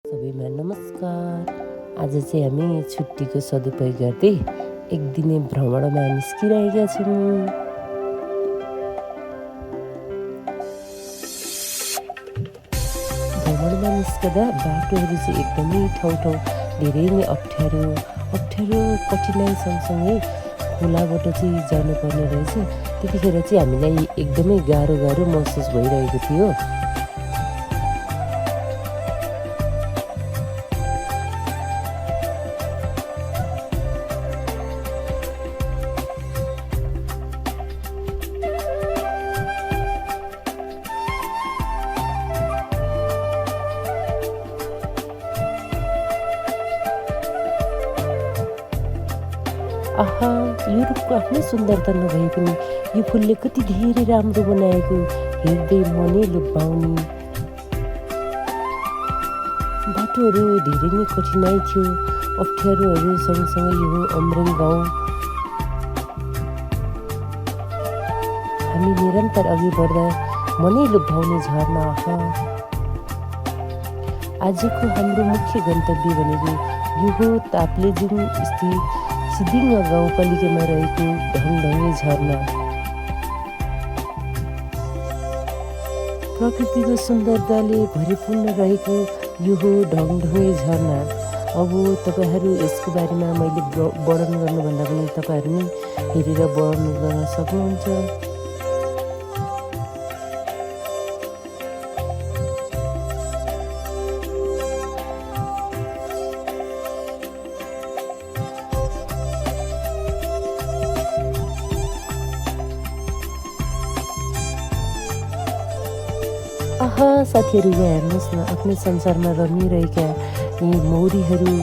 सबैमा नमस्कार। आज चाहिँ हामी छुट्टीको सदुपयोग गर्दै एक दिने भ्रमणमा निस्किरहेका छौँ। भ्रमणमा निस्कँदा बाटोहरू चाहिँ एकदमै ठाउँ धेरै नै अप्ठ्यारो कठिनाइ सँगसँगै खोलाबाट चाहिँ जानुपर्ने रहेछ। त्यतिखेर चाहिँ हामीलाई एकदमै गाह्रो महसुस भइरहेको थियो। आहा, यो रूपको आफ्नै सुन्दरता नभए पनि यो फुलले कति धेरै राम्रो बनाएको, हेर्दै मनै लुभाउने। बाटोहरू धेरै नै कठिनाइ थियो, अप्ठ्यारोहरू सँगसँगै यो अमरेङ गाउँ। हामी निरन्तर अघि बढ्दा मनै लुभाउने झरना। आहा, आजको हाम्रो मुख्य गन्तव्य भनेको यो हो ताप्लेजुङ स्थित सिद्धिङ गाउँपालिकामा रहेको ढङढङे झरना। प्रकृतिको सुन्दरताले भरिपूर्ण रहेको यो हो ढङढङे झरना। अब तपाईँहरू यसको बारेमा मैले वर्णन गर्नुभन्दा पनि तपाईँहरू नै हेरेर वर्णन गर्न सक्नुहुन्छ। आहा, साथीहरू यहाँ हेर्नुहोस् न, आफ्नै संसारमा रमिरहेका यी मौरीहरू,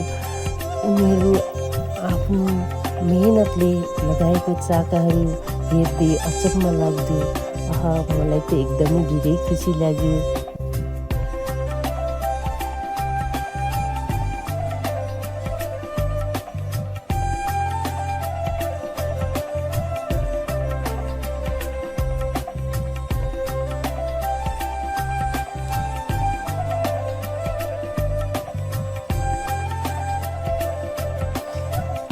उनीहरू आफ्नो मेहनतले लगाएको चाकाहरू हेर्दै अचम्म लाग्दो। आहा, मलाई त एकदमै धेरै खुसी लाग्यो।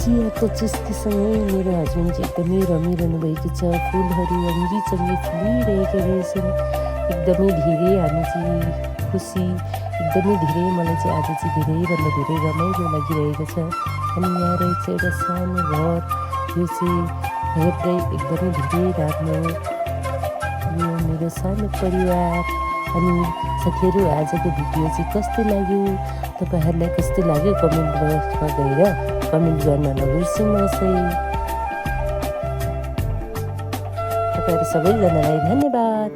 चियाको चुस्कीसँगै मेरो हस्बेन्ड चाहिँ एकदमै रमिरहनु भएको छ। फुलहरू अङ्गी फुलिरहेका रहेछन्। एकदमै धेरै हामी चाहिँ खुसी, एकदमै धेरै, मलाई चाहिँ आज चाहिँ धेरैभन्दा धेरै रमाइलो लागिरहेको छ। अनि यहाँ रहेछ एउटा सानो घर, यो चाहिँ हेर्दै एकदमै धेरै राम्रो। यो मेरो सानो परिवार। अनि साथीहरू, आजको भिडियो चाहिँ कस्तो लाग्यो, तपाईँहरूलाई कस्तो लाग्यो कमेन्ट बक्समा गएर कमेन्ट गर्न नबिर्सिनुहोस् है। तपाईँहरू सबैजनालाई धन्यवाद।